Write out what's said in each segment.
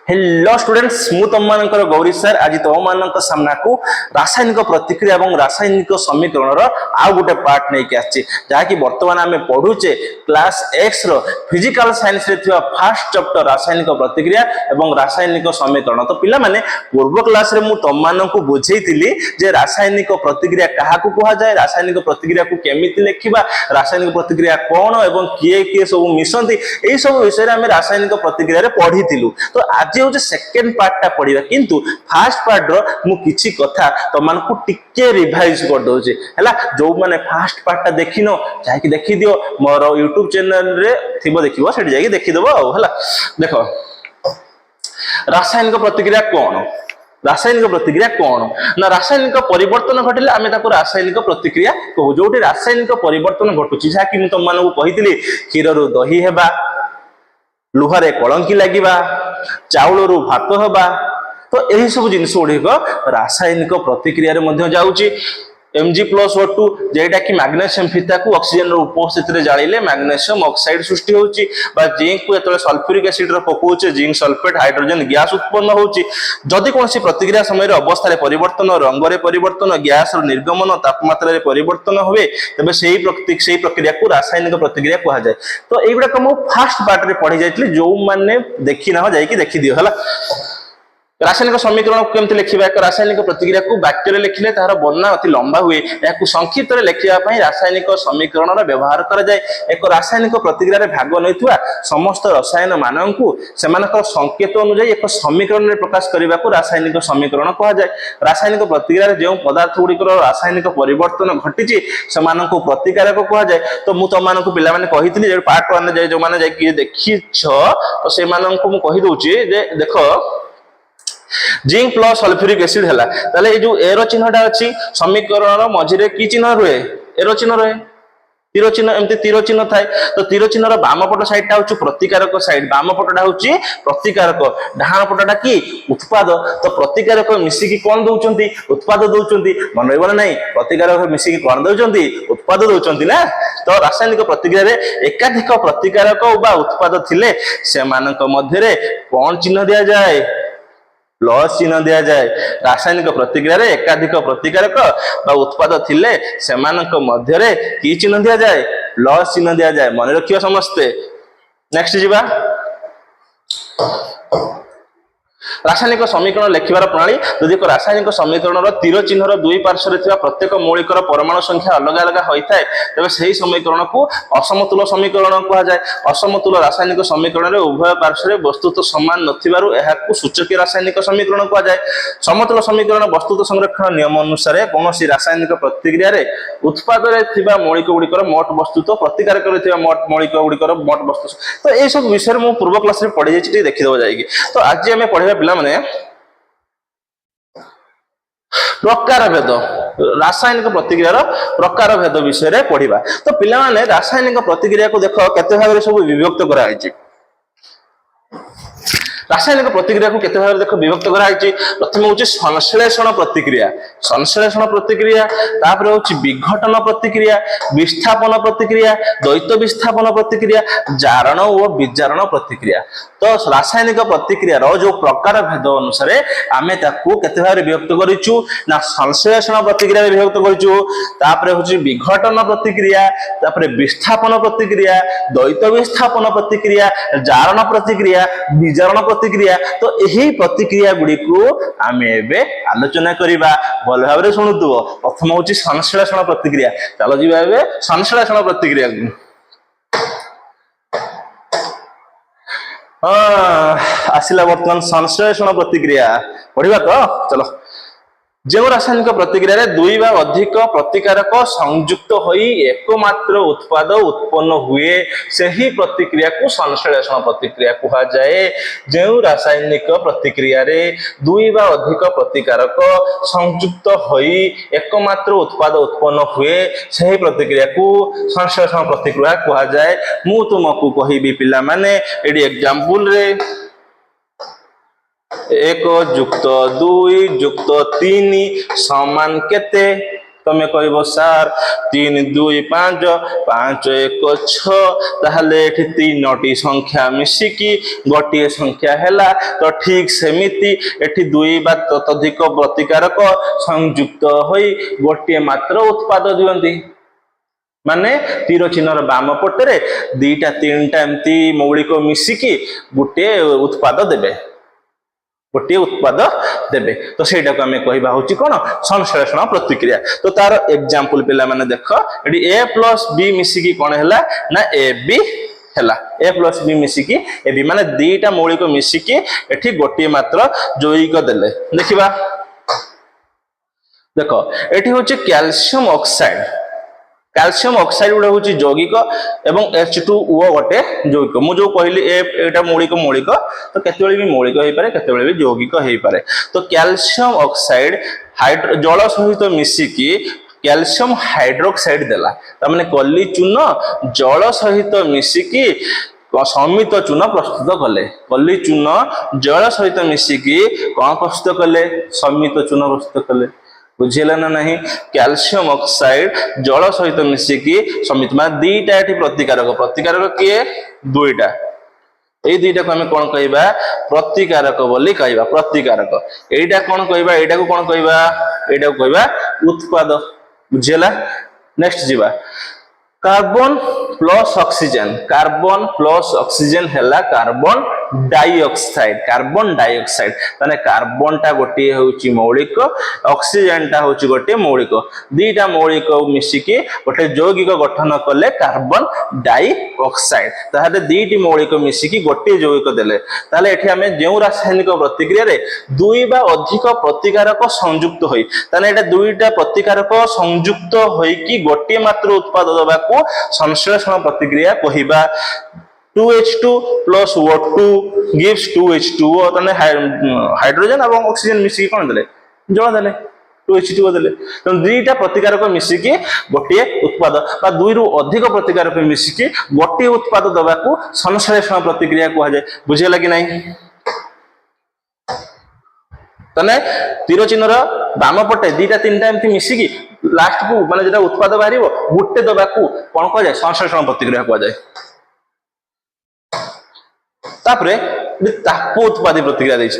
Hello students मु तुम मानकर गौरी सर आज तुम मान सामना को रासायनिक प्रतिक्रिया और रासायनिक समीकरण आउ गोटे पार्ट नहीं आसी जहाँकि बर्तमान आम पढ़ुचे क्लास एक्स रो फिजिकल साइंस रे थिवा फर्स्ट चैप्टर रासायनिक प्रतिक्रिया और रासायनिक समीकरण। तो पिला माने पूर्व क्लास रे मु तुम मान को बुझेइतिली जे रासायनिक प्रतिक्रिया काहाकू कहा जाए, रासायनिक प्रतिक्रिया को केमिति लेखिबा, रासायनिक प्रतिक्रिया कौन एवं किए किए सब मिसंती एई सब विषय रे हम रासायनिक प्रतिक्रिया रे पढ़ितिलु। तो आज हूँ सेकेंड पार्टा पढ़ा किंतु फास्ट पार्ट रो किछि कथा तो मान को टिके रिवाइज कर दोचे हैला। जो माने फास्ट पार्टा देखिनो जाकी देखि दियो मोर YouTube चैनल रे थिबो देखिबो सेठी जाकी देखि देबो हैला। देखो रासायनिक प्रतिक्रिया कौन, रासायनिक प्रतिक्रिया कौन ना रासायनिक परिवर्तन घटिले आमे ताको रासायनिक प्रतिक्रिया कहू। जोटी रासायनिक परिवर्तन घटुची जाकी मु तुम मानकु कहितली क्षीर रु दही हेबा, लुहारे कलंकी लगिबा, चाउल रु भात हबा, तो यही सब जिनिस गुड़िक रासायनिक प्रतिक्रिया रे मध्य जाउची। Mg+O2 जेटा कि मैग्नेशियम फीता को ऑक्सीजन रो उपस्थिति रे जाळिले मैग्नेशियम ऑक्साइड सृष्टि होउची बा जिंक को एतले सल्फ्यूरिक एसिड रो पकोउचे जिंक सल्फेट हाइड्रोजन गैस उत्पन्न होउची। जदि कोनसी प्रतिक्रिया समय रे अवस्था रे परिवर्तन, रंग रे परिवर्तन, गैस रो निर्गमन, तापमात्रा रे परिवर्तन होवे तबे सेही प्रक्रिया को रासायनिक प्रतिक्रिया कहा जाए। तो एगुडा को फर्स्ट पार्ट रे पढी जाइतली जो माने देखि ना जाई कि देखि दियो हला। रासायनिक समीकरण को केमति लिखिबा, एक रासायनिक प्रतिक्रिया को वाक्य रे लिखिले तार वर्णना अति लंबा हुए, याकू संक्षिप्त रे लिखिबा पई रासायनिक समीकरण रा व्यवहार करा जाय। एक रासायनिक प्रतिक्रिया रे भाग नैथुवा समस्त रसायन माननकु सेमानक संकेत अनुसार एक समीकरण रे प्रकाश करिबा को रासायनिक समीकरण कहा जाय। रासायनिक प्रतिक्रिया रे जे पदार्थ गुडी को रासायनिक परिवर्तन घटिची सेमानकु प्रतिकारक कहा जाय। तो मु त मानकु पिला माने कहितली जे पार्ट 1 रे जो माने जाय कि देखिछ तो सेमानकु मु कहि दोची जे देखो जिंक प्लस सल्फ्यूरिक एसिड हैला ताले ए जो एरो चिन्हटा अछि समीकरण मझिरे की चिन्ह रहे, एरो चिन्ह रहे, तीर चिन्ह एमते तीर चिन्ह थाए। तो तीर चिन्हर बाम पट साइडटा होची प्रतिकारक साइड, बाम पटटा होची प्रतिकारक, डाहाण पटटा की उत्पाद। तो प्रतिकारक मिसी की कोन दउचंती, उत्पाद दउचंती। मन रहबो नै प्रतिकारक मिसी की कोन दउचंती, उत्पाद दउचंती ना। तो रासायनिक प्रतिक्रिया रे एकाधिक प्रतिकारक बा उत्पाद थिले सेमानक मध्यरे कोन चिन्ह दिया जाय, प्लस चिन्ह दिया जाए। रासायनिक प्रतिक्रिया रे एकाधिक प्रतिकारक बा उत्पाद थिले सेमानक मध्यरे की चिन्ह दिया जाए, प्लस चिन्ह दिया जाए। मन रखियो समस्ते। नेक्स्ट जीवा रासायनिक समीकरण लेखिबार प्रणाली। यदि एक रासायनिक समीकरण तीर चिन्हर दुई पार्श्व रे प्रत्येक मौलिक परमाणु संख्या अलग अलग होइथाय तबे सही समीकरण को असमतुल समीकरण कहा जाए। असमतुल रासायनिक समीकरण रे उभय पार्श्व रे वस्तुत समान नथिबारु एहाकू सूचकीय रासायनिक समीकरण कहा जाए। समतुल समीकरण वस्तुत संरक्षण नियम अनुसार कोनोसी रासायनिक प्रतिक्रिया रे उत्पाद रे थिबा मौलिक गुडिकर मोट वस्तुत प्रतिकारक रे थिबा मोट मौलिक गुडिकर मोट वस्तु। तो ए सब विषय मु पूर्व क्लास रे पढि जायछि, देखि देबो जायकी। तो आज हमें पढिबा पिला माने प्रकार भेद, रासायनिक प्रतिक्रिया प्रकार भेद विषय रे पढ़िबा। तो पिला माने रासायनिक प्रतिक्रिया को देखो केते भाग रे सब विभक्त करा आइछि। रासायनिक प्रतिक्रिया को केते भाग रे देखो विभक्त करा आइछि। प्रथम होछि संश्लेषण प्रतिक्रिया, संश्लेषण प्रतिक्रिया, तापर होछि विघटन प्रतिक्रिया, विस्थापन प्रतिक्रिया, द्वैत विस्थापन प्रतिक्रिया, जारण और विजारण प्रतिक्रिया। तो रासायनिक प्रतिक्रिया रो जो प्रकार भेद अनुसार आमे ताकू केते भाग रे विभक्त करिछु ना संश्लेषण प्रतिक्रिया रे विभक्त करिछु, तापर होछि विघटन प्रतिक्रिया, तापर विस्थापन प्रतिक्रिया, द्वैत विस्थापन प्रतिक्रिया, जारण प्रतिक्रिया, विजारण प्रतिक्रिया। तो यही प्रतिक्रिया गुडी को आमे एबे आलोचना करिबा। भल भाव रे सुनुतबो। प्रथम होछि संश्लेषण प्रतिक्रिया। चलो जिबा एबे संश्लेषण प्रतिक्रिया को। आसिला वर्तमान संश्लेषण प्रतिक्रिया पढ़िबा। तो चलो जो रासायनिक प्रतिक्रिया रे दुई बा अधिक प्रतिकारक संयुक्त होई एकमात्र उत्पाद उत्पन्न हुए सही प्रतिक्रिया को संश्लेषण प्रतिक्रिया कहा जाए। जो रासायनिक प्रतिक्रिया रे दुई बा अधिक प्रतिकारक संयुक्त होई एकमात्र उत्पाद उत्पन्न हुए सही प्रतिक्रिया को संश्लेषण प्रतिक्रिया कहा जाए। मु तुमको कहिबी पिला माने एडी एग्जांपल रे 1 + 2 + 3 समान केते तमे कहबो सर 3 2 5 5 1 6 ताहले एठी तीनोटी संख्या मिसिकी गोटे संख्या हैला तो ठीक सेमिति एठी दुई बा ततोधिक प्रतिकारक संयुक्त होई गोटे मात्र उत्पाद दियंती माने तीर चिन्हर बाम पटरे दीटा तीनटा एमती मौलिक मिसिकी गोटे उत्पाद देबे गोटे उत्पाद देबे तो सेटा को हमें कहबा होची कोन संश्लेषण प्रतिक्रिया तो तार एग्जांपल पिला माने देखो एडी a + b मिसिकी कोन हैला ना ab हैला a + b मिसिकी ab माने दीटा मौलिक मिसिकी एठी गोटे मात्र जैविक देले देखिबा देखो एठी होची कैल्शियम ऑक्साइड कैल्शियम ऑक्साइड गुडा होची यौगिक एवं H2O गोटे यौगिक मु जो कहली एटा मौलिक मौलिक तो केतेबेले भी मौलिक होई पारे केतेबेले भी यौगिक होई पारे तो कैल्शियम ऑक्साइड जल सहित मिसिकी कैल्शियम हाइड्रोक्साइड देला त माने कली चूर्ण जल सहित मिसिकी समित चूर्ण प्रस्तुत कले कली चूर्ण जल सहित मिसिकी कोन प्रस्तुत कले समित चूर्ण प्रस्तुत कले बुझेला ना नहीं कैल्शियम ऑक्साइड जल सहित मिसिकी समित मान दीटा एठी प्रतिकारक प्रतिकारक किए दुईटा ए दुईटा को हमें कोन कहबा प्रतिकारक बोली कहबा प्रतिकारक एटा कोन कहबा एटा को कोन कहबा एटा को कहबा उत्पाद बुझेला नेक्स्ट जीवा कार्बन प्लस ऑक्सीजन हैला कार्बन डाइऑक्साइड तने कार्बन टा गोटे होची मौलिक ऑक्सीजन टा होची गोटे मौलिक दीटा मौलिक मिसिकी गोटे यौगिक गठन कले कार्बन डाइऑक्साइड ताहाले दीटी मौलिक मिसिकी गोटे यौगिक देले ताहाले एठी हमें जेउ रासायनिक प्रतिक्रिया रे दुई बा अधिक प्रतिकारक संयुक्त होई ताने एटा दुईटा प्रतिकारक संयुक्त होई कि गोटे मात्र उत्पाद दबाको संश्लेषण प्रतिक्रिया कहिबा 2H2 plus O2 gives 2H2O तने हाइड्रोजन एवं ऑक्सीजन मिसिकी कोन देले जल देले 2H2O देले तो दुईटा प्रतिकारक मिसिकी गोटे उत्पाद बा दुई रु अधिक प्रतिकारक मिसिकी गोटे उत्पाद दबाको संश्लेषण प्रतिक्रिया कहा जाय बुझेला कि नहीं तने तीर चिन्हर बाम पटे दीटा तीनटा एमती मिसिकी लास्ट को माने जेटा उत्पाद बाहरिबो गोटे दबाको कोन कह जाय संश्लेषण प्रतिक्रिया कह जाय तापरे ताप उत्पादी प्रतिक्रिया देछि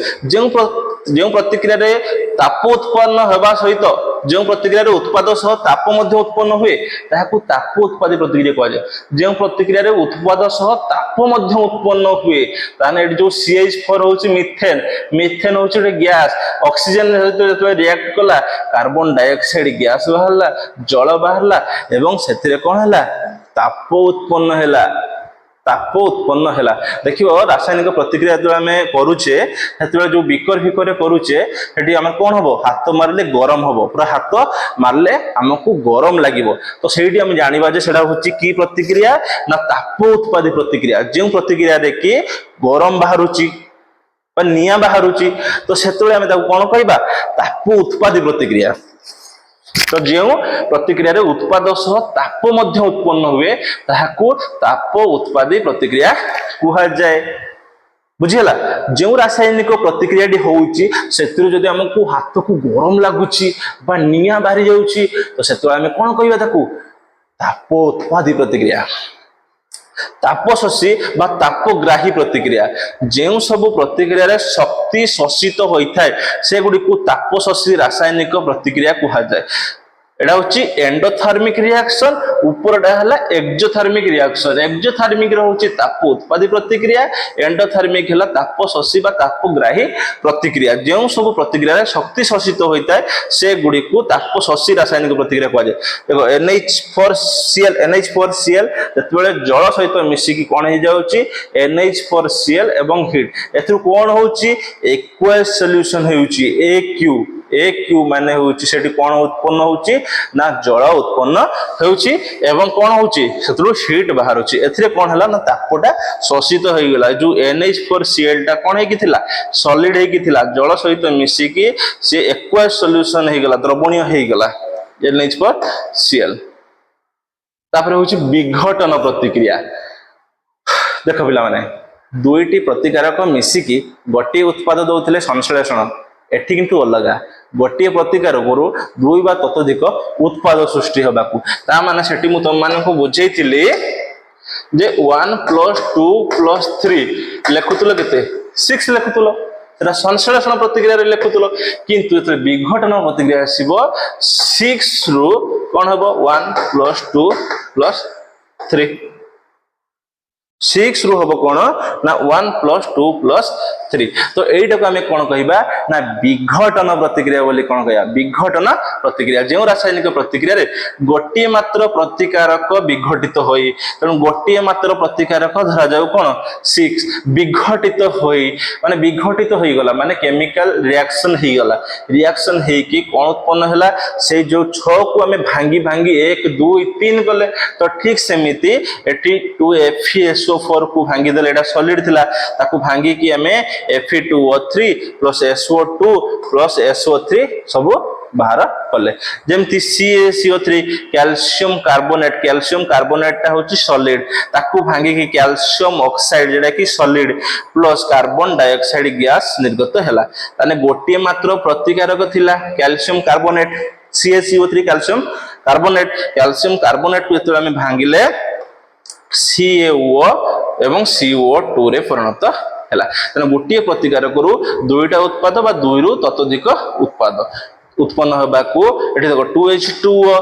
जो प्रतिक्रिया रे ताप उत्पन्न हेबा सहित जो प्रतिक्रिया रे उत्पाद सह ताप मध्ये उत्पन्न हुए ताहाकू ताप उत्पादी प्रतिक्रिया कहै जे जो प्रतिक्रिया रे उत्पाद सह ताप मध्ये उत्पन्न हुए ताने जो CH4 होछि मीथेन होछि रे गैस ऑक्सीजन सहित रिएक्ट कला कार्बन डाइऑक्साइड गैस बाहरला जल बाहरला एवं सेतिरे कोन हला ताप उत्पन्न हैला ताप उत्पन्न हैला देखियो रासायनिक प्रतिक्रिया जो हमें करूचे हेतु जो बिकर फिकर करूचे हेटी हम कोन हबो हाथ मारले गरम हबो पूरा हाथ मारले हमकु गरम लागिवो तो सेठी हम जानिबा जे सेटा होची की प्रतिक्रिया ना ताप उत्पादी प्रतिक्रिया जे प्रतिक्रिया रे कि गरम बाहरुची बा निया बाहरुची तो सेतले हम ताको कोन कहबा ताप उत्पादी प्रतिक्रिया तो जो प्रतिक्रिया रे उत्पाद सह ताप मध्य उत्पन्न हुए ताहाकू ताप उत्पादी प्रतिक्रिया कुहा जाए बुझिला जो रासायनिक प्रतिक्रिया डी होउची सेतु जदि हमकू हाथ को गरम लागुची बा निया बाहरी जाउची तो सेतु हम कोन कहबा ताकू ताप उत्पादी प्रतिक्रिया तापशोषी बा तापग्राही प्रतिक्रिया जो सब प्रतिक्रिया रे शक्ति शोषित होइथाय से गुडी को तापशोषी रासायनिक प्रतिक्रिया कुहा जाय एडा होची एंडोथर्मिक रिएक्शन ऊपरटा हला एक्सोथर्मिक रिएक्शन एक्सोथर्मिक रे होची ताप उत्पादी प्रतिक्रिया एंडोथर्मिक हला तापशोषी बा तापग्राही प्रतिक्रिया जो सब प्रतिक्रिया रे शक्ति शोषित होइथाय से गुडी को तापशोषी रासायनिक प्रतिक्रिया कुहा जाय देखो NH4Cl जतबेले जल सहित मिसिकी कोन हे जाउची NH4Cl एवं हीट एथु कोन होउची एक्वस सॉल्यूशन हेउची AQ माने होउची सेठी कोन उत्पन्न होउची ना जल उत्पन्न हेउची एवं कोन होउची सेतु हीट बाहरुची एथिरे कोन हला ना तापटा शोषित होई गेला जो NH4Cl टा कोन हे कि थिला सॉलिड हे कि थिला जल सहित मिसिकी से एक्वस सॉल्यूशन हे गेला द्रवणीय हे गेला NH4Cl तापर होउची विघटन प्रतिक्रिया देखो पिला माने दुईटी प्रतिकारक मिसिकी गोटे उत्पाद दउथिले संश्लेषण एठी किंतु अलगा गोटे प्रतिकार करू दुई बा ततोधिक उत्पाद सृष्टि होबाकू ता माने सेठी मु तुम मानकू बुझेइतिली जे 1 + 2 + 3 लेखुतलो केते 6 लेखुतलो एटा संश्लेषण प्रतिक्रिया रे लेखुतलो किंतु एते विघटन प्रतिक्रिया आसीबो 6 रु कोन हबो 1 + 2 + 3 6 रु हबो कोन ना 1 + 2 + 3 तो एटा को हमें कोन कहिबा ना विघटन प्रतिक्रिया बोली कोन कहिबा विघटन प्रतिक्रिया जे रासायनिक प्रतिक्रिया रे गोटी मात्र प्रतिकारक विघटित होई तण गोटी मात्र प्रतिकारक धरा जाऊ कोन 6 विघटित होई माने विघटित होई गला माने केमिकल रिएक्शन हे कि कोन उत्पन्न हला से जो 6 को हमें भांगी भांगी 1 2 3 गले तो ठीक सेमिति एटी 2FeSO4 को भांगी देले एटा सॉलिड थिला ताकू भांगी कि हमें Fe2O3 + SO2 + SO3 सब बाहर कले जेमति CaCO3 कैल्शियम कार्बोनेट ता होची सॉलिड ताकू भांगी कि कैल्शियम ऑक्साइड जेडा कि solid plus carbon dioxide gas निर्गत हैला ताने गोटी मात्र प्रतिकारक थिला calcium carbonate CaCO3 calcium carbonate को जेतले हम भांगिले CaO एवं CO2 रे परिणत हैला तने गोटी प्रतिकारक रु दुईटा उत्पाद बा दुईरु ततोधिक उत्पाद उत्पन्न होबाकू एठी देखो 2H2O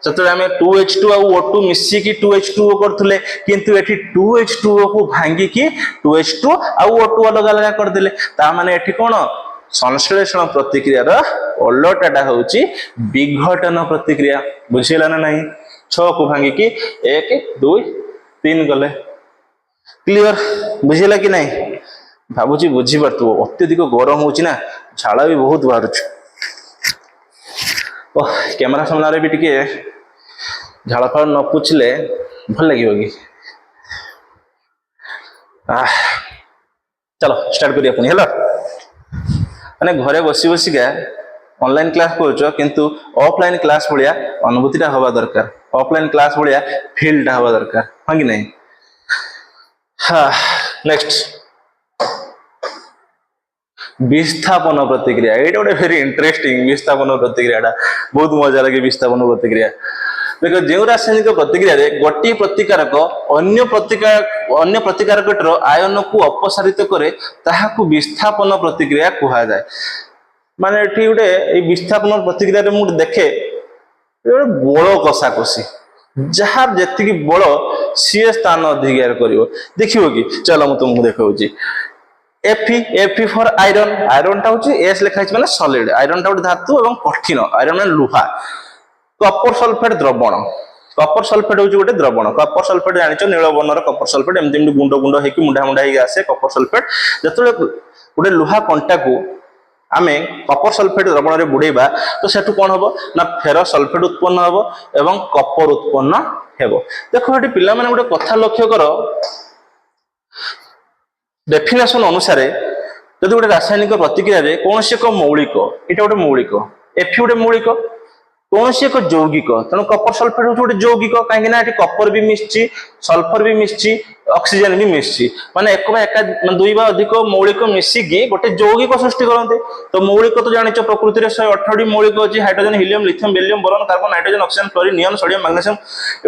जतले हमें 2H2 और O2 मिसी की 2H2O करथले किंतु एठी 2H2O को भांगी की 2H2 और O2 अलग अलग कर देले ता माने एठी कोन संश्लेषण प्रतिक्रिया रा उल्टाटा होची विघटन प्रतिक्रिया बुझिला ना नहीं 6 को भांगी की 1 2 3 गले क्लियर बुझिला कि नहीं भाबुची बुझी परतु अत्यधिक गरम होची ना झाला भी बहुत बाहरुछ ओ कैमरा सामने भी टिके झाड़ा फाड़ न पूछले भल लगे कि चलो स्टार्ट करिया पुनी हेलो माने घरे बसी बसी का ऑनलाइन क्लास करूछ किंतु ऑफलाइन क्लास भलिया अनुभूतिटा हवा दरकार ऑफलाइन क्लास भलिया फील्डटा हवा दरकार हां कि नहीं हां नेक्स्ट विस्थापन प्रतिक्रिया एटा गोटे वेरी इंटरेस्टिंग विस्थापन प्रतिक्रिया बहुत मजा लगे विस्थापन प्रतिक्रिया देखो जो रासायनिक प्रतिक्रिया रे गोटी प्रतिकारक अन्य प्रतिकारक आयन को अपसारित करे ताहाकू विस्थापन प्रतिक्रिया कहा जाए माने एठी गोटे ए विस्थापन प्रतिक्रिया रे मु देखे बल कषाकषि जहार जेतिकी बल सी स्थान अधिकार करिवो देखिवो कि चलो मु तुमको देखाउची Fe फॉर आयरन टा होची S लिखा है माने सॉलिड आयरन टा गोटे धातु एवं कठिन आयरन माने लुहा कॉपर सल्फेट द्रवण कॉपर सल्फेट होची गोटे द्रवण कॉपर सल्फेट जानिचो नील वर्णर कॉपर सल्फेट एमति गुंड गुंड हेकी मुंडा मुंडा हेकी आसे कॉपर सल्फेट जतले गोटे लुहा कंटा को आमे कॉपर सल्फेट द्रवण रे बुडैबा तो सेटु कोन हबो ना फेरस सल्फेट उत्पन्न हबो एवं कॉपर उत्पन्न हेबो देखो एटी पिला माने गोटे कथा लक्ष्य करो डेफिनेशन अनुसार यदि गोटे रासायनिक प्रतिक्रिया रे कौन से एक मौलिक एटा गोटे मौलिक Fe गोटे मौलिक कौन से एक यौगिक तेणु कॉपर सल्फेट गोटे यौगिक कहीं एटी कॉपर भी मिसची सल्फर भी मिसची ऑक्सीजन भी मिसची माने एक बा एक दुई बा अधिक मौलिक मिसिकी गोटे यौगिक सृष्टि करते तो मौलिक तो जानिचो प्रकृति रे 118 मौलिक अछि hydrogen helium lithium beryllium boron carbon nitrogen oxygen chlorine neon sodium magnesium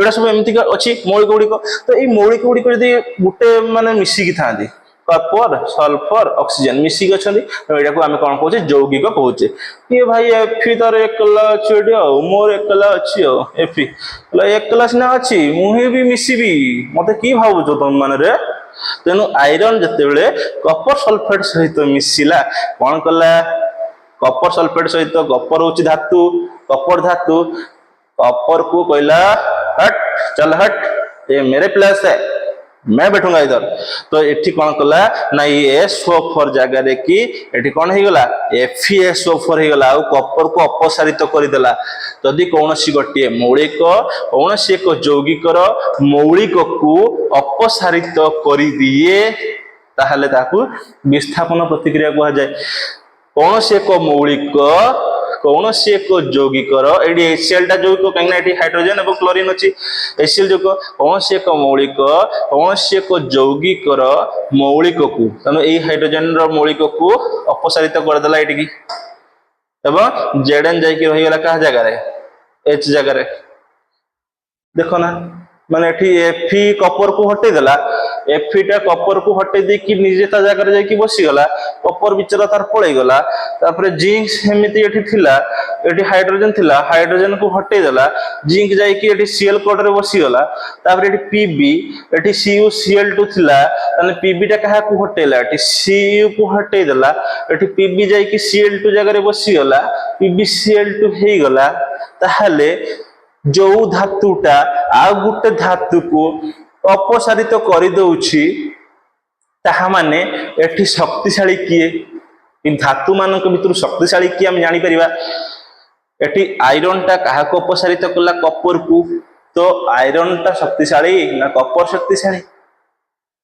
एडा सब एमती अछि मौलिक गुड़िक तो ये मौलिक गुड़िक यदि गोटे माने मिसिकी थांती कॉपर सल्फर ऑक्सीजन मिसिक अछंदी तो एटा को हम कोन कहउचे यौगिक कहउचे ये भाई Fe तर एकला अछि आ मोर एकला अछि Fe ला एकला सिना अछि मुहे भी मिसिबी मते की भाबुचो तुम माने रे तेनु आयरन जते बेले कॉपर सल्फेट सहित मिसिला कोन कला कॉपर सल्फेट सहित कॉपर होची धातु कॉपर को कहला हट चल हट ये मेरे प्लस है मैं बैठूंगा इधर तो एठी कौन कला ना ये SO4 जगह रे कि एठी कौन हे गला FeSO4 हे गला आ कॉपर को अपसारित कर देला यदि कौनसी गोटे मौलिक कौनसी एक यौगिकर मौलिक को अपसारित कर दिए ताहले ताकू विस्थापन प्रतिक्रिया कहा जाए कौनसी एक मौलिक कौन सी एक यौगिकर ये HCl टा यौगिक कहीं हाइड्रोजन और क्लोरीन अच्छी HCl यौगिक कौन सी एक मौलिक कौन सी एक यौगिकर मौलिक को तेणु यही हाइड्रोजन मौलिक को अपसारित करदेला ये एवं Zn जाकि रहीगला क्या जगार H जगार देख ना माने Fe कपर को हटे देला Fe टा कपर को हटे देकी निजे ता जगह जाकि बसीगला कपर बिचरा तार पळै गला तापर जिंक सेमिति एठी थिला एठी हाइड्रोजन थिला हाइड्रोजन को हटे देला जिंक जाकि एठी Cl कोड रे बसीगला तापर एठी Pb एठी CuCl2 थिला तने Pb टा कहा को हटेला एठी Cu को हटे देला एठी Pb जाकि Cl2 जगह रे बसीगला PbCl2 हे गला ताहले जो धातुटा आ गुटे धातु को अपसारित कर दउछि ताहा माने एठी शक्तिशाली किए इन धातु मानक भितर शक्तिशाली किए हम जानि परिबा एठी आयरन टा काहा को अपसारित कला कपर को तो आयरन टा शक्तिशाली ना कपर शक्तिशाली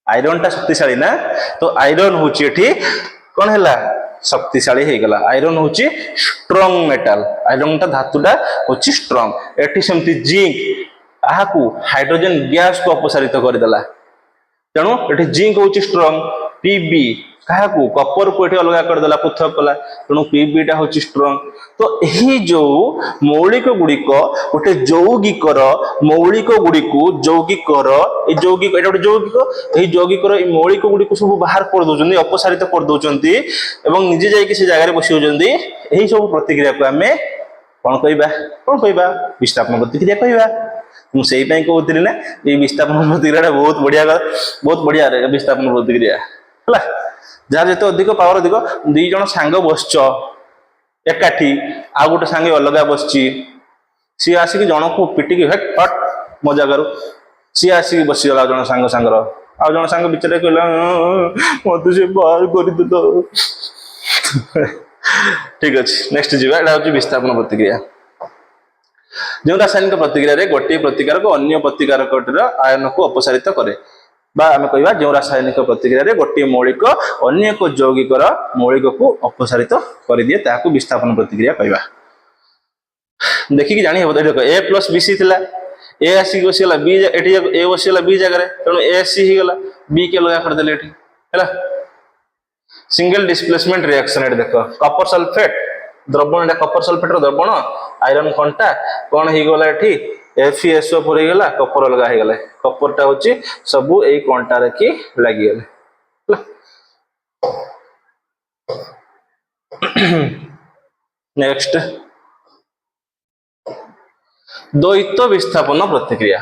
आयरन टा शक्तिशाली ना तो आयरन होछि एठी कोन हैला शक्तिशाली हे गला आयरन होछि स्ट्रांग मेटल आयरन टा धातुटा होछि स्ट्रांग एठी सेमति जिंक आहाकू हाइड्रोजन गैस को अपसारित कर देला तेणु एठी जिंक होछि स्ट्रांग Pb काहाकू कपर को एठी अलगा कर देला पृथक कला तेणु Pb टा होछि स्ट्रांग तो एही जो मौलिक गुड़िक गोटे यौगिकर मौलिक गुड़िकू यौगिकर ए यौगिक एटा गोटे यौगिक एही यौगिकर ए मौलिक गुड़िक सब बाहर कर दोचंदी अपसारित कर दोचंदी एवं निजे जाई कि से जगह रे बसी होचंदी एही सब प्रतिक्रिया को हमें कोन कहबा विस्थापन प्रतिक्रिया कहबा मु सेही पई कहउतली ना ए विस्थापन प्रतिक्रिया बहुत बढ़िया रे विस्थापन प्रतिक्रिया हला जहाँ जेते अधिक पावर अधिक दी जण सांग बसच एकाठी आ गोटे सांगे अलगा बसची सी आसिक जण को पिटिकी हट हट मो जगार सी आसिक बसीगला जण सांग सांगर आ जण सांग बिचरे कहला मते से बाहर कर दे ठीक अच्छे नेक्स्ट जीवा एटा होची विस्थापन प्रतिक्रिया जो रासायनिक प्रतिक्रिया रे गोटे प्रतिकारक अन्य प्रतिकारक आयन को अपसारित करे बा आमे कहबा जो रासायनिक प्रतिक्रिया रे गोटे मौलिक अन्य एक यौगिकर मौलिक को अपसारित कर दिए ताकू विस्थापन प्रतिक्रिया कहबा देखि कि जानि हेबो देखो A + BC थिला A आसी बसिगला B एठी A बसिगला B जगह रे तनो AC ही गला B के लगा कर देले एठी हैला सिंगल डिस्प्लेसमेंट रिएक्शन एट देखो कॉपर सल्फेट द्रवण कॉपर सल्फेट रो द्रवण आयरन कंटा कोन ही गला एठी FeSO4 हो गला कॉपर लगा हे गला कॉपर टा होची सब एई कंटा रे की लागि गेले नेक्स्ट द्वैत विस्थापन प्रतिक्रिया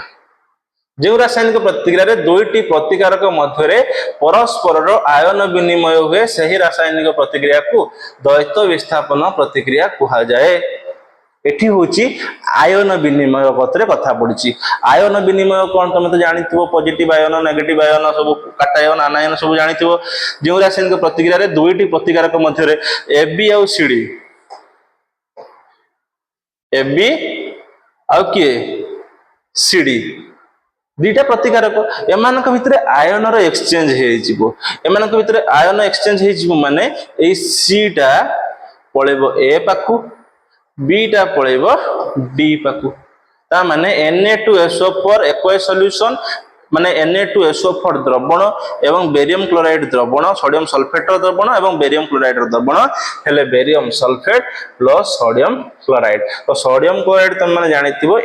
जो रासायनिक प्रतिक्रिया रे दुईटी प्रतिकारक मध्य परस्पर आयन विनिमय हुए सही रासायनिक प्रतिक्रिया को द्वैत विस्थापन प्रतिक्रिया कहा जाए एठी होची आयन विनिमय पत्रे कथा पड़ची आयन विनिमय कौन तुम तो जानिथिबो पॉजिटिव आयन नेगेटिव आयन सब काटायन आनायन सब जानिथिबो जो रासायनिक प्रतिक्रिया रे दुईटी प्रतिकारक मध्य AB और CD AB और किए CD दीटा प्रतिकारक एमानक भितरे आयन रो एक्सचेंज हे जिवो एमानक भितरे आयन एक्सचेंज हे जिवो माने ए C टा पळेबो A पाखु B टा पळेबो D पाखु ता माने Na2SO4 एक्वा सॉल्यूशन माने Na2SO4 द्रवण एवं बेरियम क्लोराइड द्रवण सोडियम सल्फेट द्रवण एवं बेरियम क्लोराइड द्रवण हेले barium sulphate plus sodium chloride तो सोडियम क्लोराइड तुम माने जानिथिबो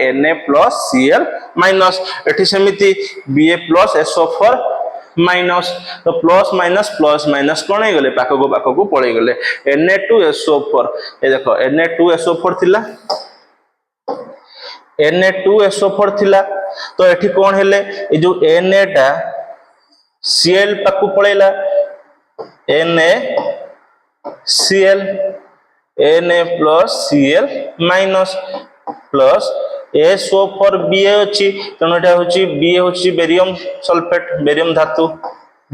Na+Cl- एठी समिति Ba+SO4 माइनस तो प्लस माइनस कौन हो गले पाखक पड़े गले Na2SO4 ए देखो Na2SO4 थिला Na2SO4 थिला तो एठी कौन हेले ए जो Na टा Cl पाखु पळेला NaCl Na+Cl- plus SO4 Ba अछि तनो एटा होछि Ba होछि बेरियम सल्फेट बेरियम धातु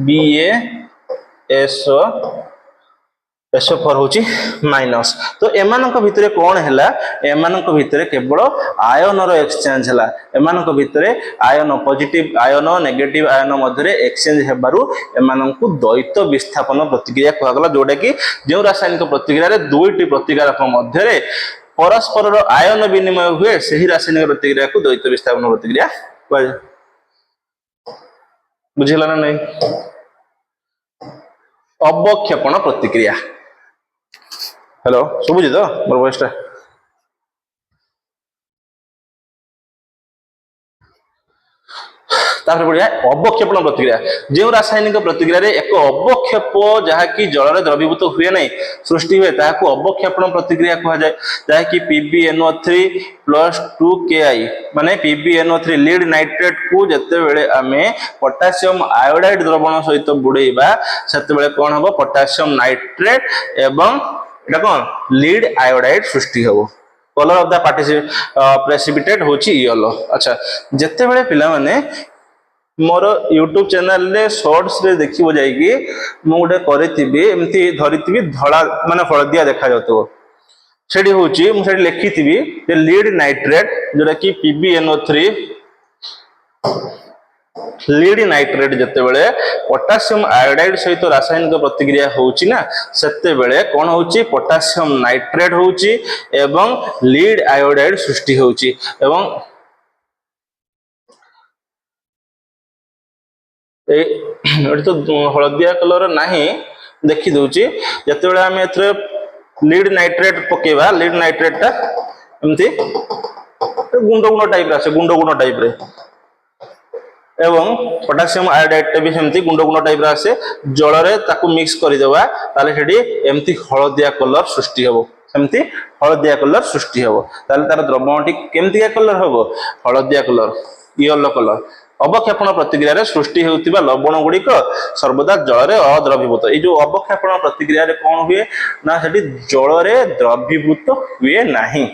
BaSO SO4 होची माइनस। तो एमानक भितरे कोन हैला एमानक भितरे केवल आयन रो एक्सचेंज हैला एमानक भितरे ion positive ion negative ion मध्यरे एक्सचेंज हेबारु एमानक द्वैत विस्थापन प्रतिक्रिया कहला गला जोटा कि जो रासायनिक प्रतिक्रिया रे दुईटी प्रतिकारक मध्यरे परस्पर रो आयन विनिमय हुए सही रासायनिक प्रतिक्रिया को द्वैत विस्थापन प्रतिक्रिया कहल बुझिला ना नहीं। अवक्षेपण प्रतिक्रिया हेलो सुबुझी तो मोर वॉइस टा तापर बढ़िया अवक्षेपण प्रतिक्रिया जो रासायनिक प्रतिक्रिया रे एक अवक्षेप जहाँकि जल में द्रवीभूत हुए नहीं सृष्टि हुए ताकू अवक्षेपण प्रतिक्रिया कहा जाए जहाँकि PbNO3 + 2Ki माने PbNO3 लीड नाइट्रेट को जते बेले आमे पोटेशियम आयोडाइड द्रवण सहित बुड़ेबा सेते बेले कोन हबो पोटेशियम नाइट्रेट एवं एटा कोन लीड आयोडाइड सृष्टि हबो। कलर ऑफ द प्रेसिपिटेट होची येलो। अच्छा जते बेले पिला माने मोर यूट्यूब चैनल रे शॉर्ट्स रे देखिबो जाईकी मु गोटे करिथिबी एमती धरिथिबी धळा माने हळदिया देखा जातो सेडी होची मु सेडी लिखिथिबी जे लीड नाइट्रेट जोटा कि PbNO3 लीड नाइट्रेट जते बेले पोटेशियम आयोडाइड सहित रासायनिक प्रतिक्रिया होची ना सेते बेले कोन होची पोटेशियम नाइट्रेट होची एवं लीड आयोडाइड सृष्टि होची एवं तो हलदिया कलर नाही देखि दउची जते बेले हम एथरे लीड नाइट्रेट पकेबा लीड नाइट्रेट ता एमती गुंड गुंड टाइप रे गुंड गुंड टाइप रे एवं पोटेशियम आयोडाइड टे भी सेमती गुंड गुंड टाइप रे आसे जल रे ताकू मिक्स करि देबा ताले सेडी एमती हलदिया कलर सृष्टि हबो सेमती हलदिया कलर सृष्टि हबो ताले तार द्रव्यटी केमती कलर हबो हलदिया कलर येलो कलर। अवक्षेपण प्रतिक्रिया रे सृष्टि हेउतिबा लवण गुड़िक सर्वदा जल रे अद्रवीभूत ए जो अवक्षेपण प्रतिक्रिया रे कोन हुए ना सेठी जल रे द्रवीभूत हुए नाही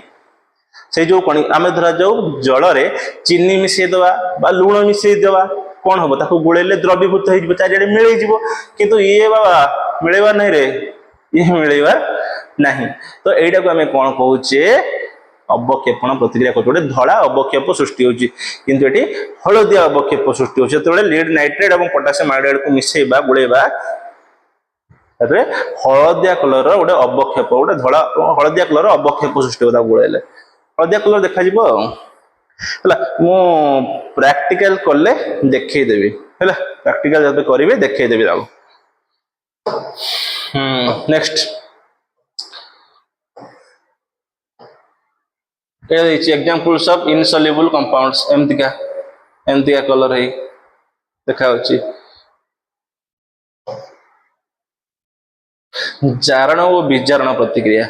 से जो आमे धरा जाऊ जल रे चीनी मिसई दवा बा लूण मिसई दवा कोन हबो ताको गुळेले द्रवीभूत हे जिवो चारिडे मिलै जिवो किंतु ये बाबा मिलेबा नै रे ये मिलेबा नाही। तो एटा को आमे कोन कहूचे अवक्षेपण प्रतिक्रिया गोटे धड़ा अवक्षेप सृष्टि होची किंतु एटी हलदिया अवक्षेप सृष्टि होची जेतेबेले लीड नाइट्रेट और पोटेशियम आयोडाइड को मिसेबा गुळेबा तबे हलदिया कलर रो गोटे अवक्षेप गोटे धड़ा हलदिया कलर अवक्षेप सृष्टि होता गुळेले हलदिया कलर देखा जिवो हला मो प्रैक्टिकल करले देखै देबी हला प्रैक्टिकल जब करिवे देखै देबी दाऊ। Next examples of insoluble compounds एमती का कलर है देखा होची जारण और विजारण प्रतिक्रिया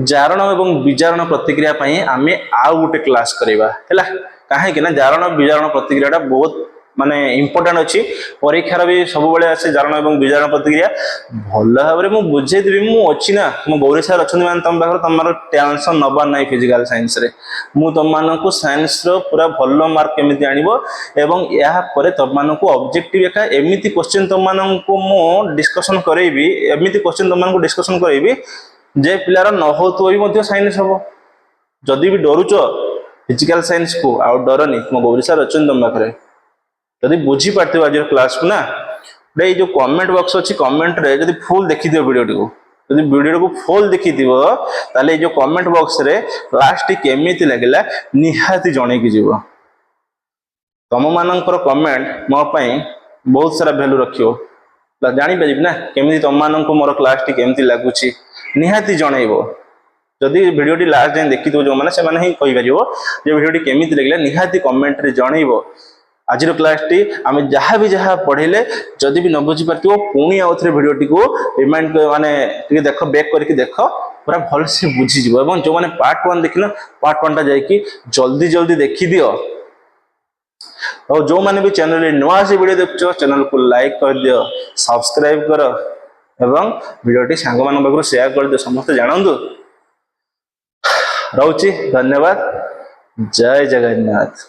जारण एवं विजारण प्रतिक्रिया पई आमे आ गोटे क्लास करबा हैला काहे कि ना जारण और विजारण प्रतिक्रिया बहुत माने इंपोर्टेंट अच्छी परीक्षार भी सब बेले आसे जारण एवं विजारण प्रतिक्रिया भल भाव में बुझे देवी मु अच्छी ना मो गौरी सर अच्छा मैंने तुम पाखे तुम टेंशन नबार ना फिजिकल साइंस रे मु तुम मानक साइंस रो पूरा भल मार्क केमिति आनिबो एवं या परे तुम मानक ऑब्जेक्टिव एका एमिति क्वेश्चन तुम मानक मु डिस्कशन करेबी एमिति क्वेश्चन तुम मानक डिस्कशन करेबी जे पिलार न होतो भी मध्य साइंस हबो जदी भी डरुच फिजिकल साइंस को आ डरनी मो गौरी सर अच्छा तुम पाखे जदि बुझी पार्थ आज क्लास को ना ये जो कमेंट बॉक्स अच्छी कमेंट रे जदि फुल देखी दियो वीडियो को जदि वीडियो को फुल देखी दियो ताले जो कमेंट बॉक्स रे क्लास टी केमिति लागला निहाती जणे की जीवो तम मानकर कमेंट मो पई बहुत सारा वैल्यू रखियो जानि परिबि ना केमिति तम माननको मोर क्लास टी केमिति लागुची निहाती जणैबो जदि वीडियो टी लास्ट जाय देखि दो जो माने से माने ही कहि परिबो जे वीडियो टी केमिति लागला निहाती कमेंट रे जणैबो। आज क्लास टी आम जहाँ भी जहाँ पढ़े जदि भी न बुझी पार्थिव पुणी आउ थे वीडियो टी को रिमाइंड माने देख बैक करके देख पूरा भल से बुझीज और जो मैंने पार्ट 1 देखना पार्ट 1 टा जाकि जल्दी जल्दी देखी दियो और जो मैंने भी चैनल रे नुआ से वीडियो देखो चैनल को लाइक कर दियो सब्सक्राइब कर एवं वीडियो टी सांग मान पाखु शेयर कर दियो समस्त जानंदु रहउची धन्यवाद जय जगन्नाथ।